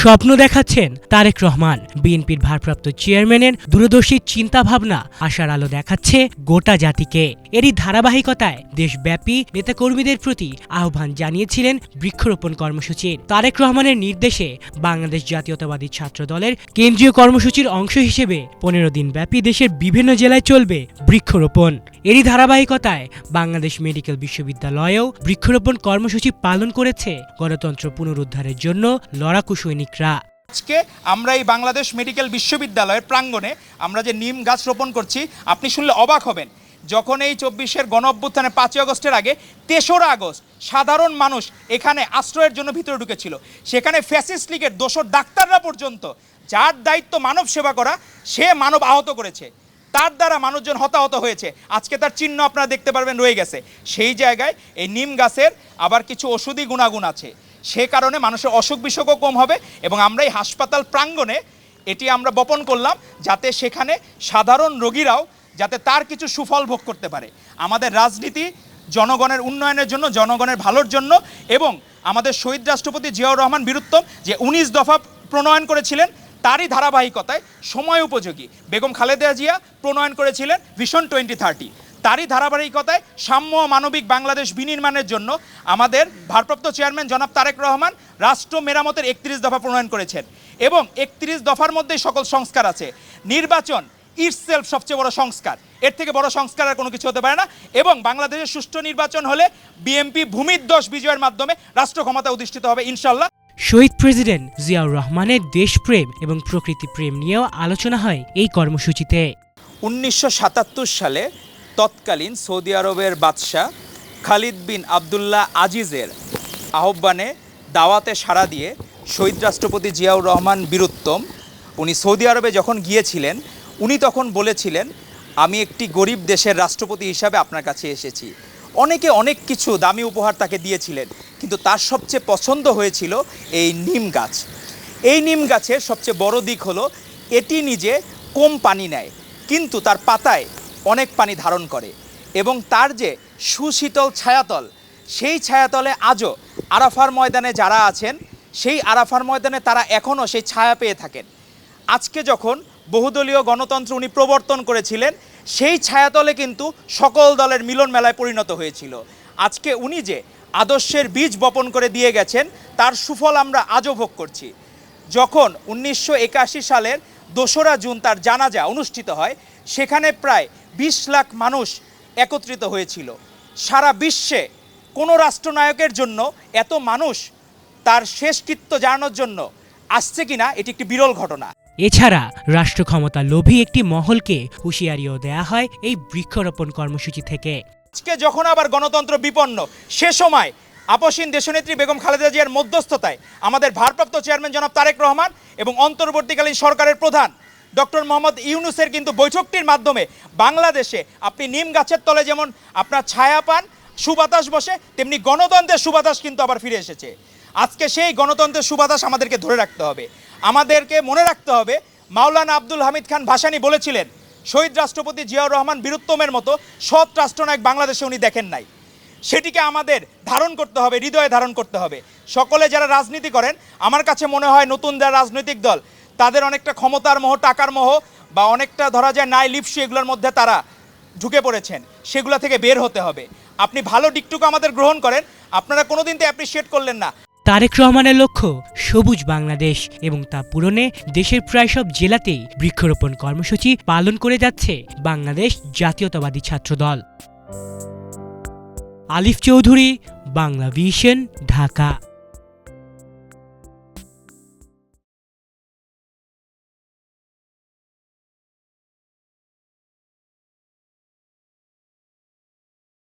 স্বপ্ন দেখাচ্ছেন তারেক রহমান। বিএনপির ভারপ্রাপ্ত চেয়ারম্যানের দূরদর্শী চিন্তাভাবনা আশার আলো দেখাচ্ছে গোটা জাতিকে। এরই ধারাবাহিকতায় দেশব্যাপী নেতাকর্মীদের প্রতি আহ্বান জানিয়েছিলেন বৃক্ষরোপণ কর্মসূচির। তারেক রহমানের নির্দেশে বাংলাদেশ জাতীয়তাবাদী ছাত্র দলের কেন্দ্রীয় কর্মসূচির অংশ হিসেবে 15 দিন ব্যাপী দেশের বিভিন্ন জেলায় চলবে বৃক্ষরোপণ। এরই ধারাবাহিকতায় বাংলাদেশ মেডিকেল বিশ্ববিদ্যালয়েও বৃক্ষরোপণ কর্মসূচি পালন করেছে গণতন্ত্র পুনরুদ্ধারের জন্য লড়াকু সৈনিকরা। আজকে আমরা এই বাংলাদেশ মেডিকেল বিশ্ববিদ্যালয়ের প্রাঙ্গণে আমরা যে নিম গাছ রোপণ করছি, আপনি শুনলে অবাক হবেন। যখন এই 24-এর গণঅভ্যুত্থানে 5ই আগস্টের আগে 3রা আগস্ট সাধারণ মানুষ এখানে আশ্রয়ের জন্য ভিতরে ঢুকেছিল, সেখানে ফ্যাসিস্ট লীগের দোসর ডাক্তাররা পর্যন্ত, যার দায়িত্ব মানব সেবা করা, সে মানব আহত করেছে, তার দ্বারা মানুষজন হতাহত হয়েছে। আজকে তার চিহ্ন আপনারা দেখতে পারবেন রয়ে গেছে। সেই জায়গায় এই নিম গাছের আবার কিছু ওষুধি গুণাগুণ আছে, সে কারণে মানুষের অসুখ বিসুখও কম হবে। এবং আমরা এই হাসপাতাল প্রাঙ্গণে এটি আমরা বপন করলাম যাতে সেখানে সাধারণ রোগীরাও যাতে তার কিছু সুফল ভোগ করতে পারে। আমাদের রাজনীতি জনগণের উন্নয়নের জন্য, জনগণের ভালোর জন্য, এবং আমাদের শহীদ রাষ্ট্রপতি জিয়াউর রহমান বীরুত্তম যে 19 দফা প্রণয়ন করেছিলেন, তারই ধারাবাহিকতায় সময় উপযোগী বেগম খালেদা জিয়া প্রণয়ন করেছিলেন ভিশন 2030। তারই ধারাবাহিকতায় সাম্য মানবিক বাংলাদেশ বিনির্মাণের জন্য আমাদের ভারপ্রাপ্ত চেয়ারম্যান জনাব তারেক রহমান রাষ্ট্র মেরামতের 31 দফা প্রণয়ন করেছেন। এবং 31 দফার মধ্যেই সকল সংস্কার আছে। নির্বাচন ইটসেলফ সবচেয়ে বড় সংস্কার, এর থেকে বড় সংস্কার আর কোনো কিছু হতে পারে না। এবং বাংলাদেশের সুষ্ঠু নির্বাচন হলে বিএনপি ভূমিধ্বস বিজয়ের মাধ্যমে রাষ্ট্র ক্ষমতা অধিষ্ঠিত হবে ইনশাল্লাহ। শহীদ প্রেসিডেন্ট জিয়াউর রহমানের দেশপ্রেম এবং প্রকৃতি প্রেম নিয়েও আলোচনা হয় এই কর্মসূচিতে। 1977 সালে তৎকালীন সৌদি আরবের বাদশাহ খালিদ বিন আবদুল্লাহ আজিজের আহ্বানে দাওয়াতে সাড়া দিয়ে শহীদ রাষ্ট্রপতি জিয়াউর রহমান বীরুত্তম উনি সৌদি আরবে যখন গিয়েছিলেন, উনি তখন বলেছিলেন, আমি একটি গরিব দেশের রাষ্ট্রপতি হিসাবে আপনার কাছে এসেছি। অনেকে অনেক কিছু দামি উপহার তাকে দিয়েছিলেন, কিন্তু তার সবচেয়ে পছন্দ হয়েছিল এই নিম গাছ। এই নিম গাছের সবচেয়ে বড় দিক হলো এটি নিজে কম পানি নেয়, কিন্তু তার পাতায় অনেক পানি ধারণ করে। এবং তার যে সুশীতল ছায়াতল, সেই ছায়াতলে আজও আরাফার ময়দানে যারা আছেন, সেই আরাফার ময়দানে তারা এখনও সেই ছায়া পেয়ে থাকেন। আজকে যখন বহুদলীয় গণতন্ত্র উনি প্রবর্তন করেছিলেন, সেই ছায়াতলে কিন্তু সকল দলের মিলন মেলায় পরিণত হয়েছিল। আজকে উনি যে আদর্শের বীজ বপন করে দিয়ে গেছেন, তার সুফল আমরা আজও ভোগ করছি। যখন 1981 সালের 2রা জুন তার জানাজা অনুষ্ঠিত হয়, সেখানে প্রায় 20 লাখ মানুষ একত্রিত হয়েছিল। সারা বিশ্বে কোনো রাষ্ট্রনায়কের জন্য এত মানুষ তার শেষকৃত্য জানানোর জন্য আসছে কিনা, এটি একটি বিরল ঘটনা। এছাড়া রাষ্ট্র ক্ষমতা লোভী একটি মহলকে হুঁশিয়ারিও দেয়া হয় এই বৃক্ষরোপণ কর্মসূচি থেকে। আজকে যখন আবার গণতন্ত্র বিপন্ন, সে সময় আপসীন দেশনেত্রী বেগম খালেদা জিয়ার মধ্যস্থতায় আমাদের ভারপ্রাপ্ত চেয়ারম্যান জনাব তারেক রহমান এবং অন্তর্বর্তীকালীন সরকারের প্রধান ডক্টর মোহাম্মদ ইউনূসের কিন্তু বৈঠকটির মাধ্যমে বাংলাদেশে আপনি নিম গাছের তলে যেমন আপনার ছায়া পান, সুবাতাস বসে, তেমনি গণতন্ত্রের সুবাতাস কিন্তু আবার ফিরে এসেছে। আজকে সেই গণতন্ত্রের সুবাতাস আমাদেরকে ধরে রাখতে হবে। আমাদেরকে মনে রাখতে হবে, মাওলানা আব্দুল হামিদ খান ভাসানী বলেছিলেন, শহীদ রাষ্ট্রপতি জিয়াউর রহমান বীরুত্তমের মতো সৎ রাষ্ট্রনায়ক বাংলাদেশে উনি দেখেন নাই। সেটিকে আমাদের ধারণ করতে হবে, হৃদয়ে ধারণ করতে হবে। সকলে যারা রাজনীতি করেন, আমার কাছে মনে হয় নতুন যারা রাজনৈতিক দল, তাদের অনেকটা ক্ষমতার মোহ, টাকার মোহ, বা অনেকটা ধরা যায় নাই লিপসি, এগুলোর মধ্যে তারা ঢুকে পড়েছেন। সেগুলো থেকে বের হতে হবে। আপনি ভালো দিকটুকু আমাদের গ্রহণ করেন, আপনারা কোনোদিন তো অ্যাপ্রিসিয়েট করলেন না। তারেক রহমানের লক্ষ্য সবুজ বাংলাদেশ, এবং তা পূরণে দেশের প্রায় সব জেলাতেই বৃক্ষরোপণ কর্মসূচি পালন করে যাচ্ছে বাংলাদেশ জাতীয়তাবাদী ছাত্রদল। আলিফ চৌধুরী, বাংলা ভিশন, ঢাকা।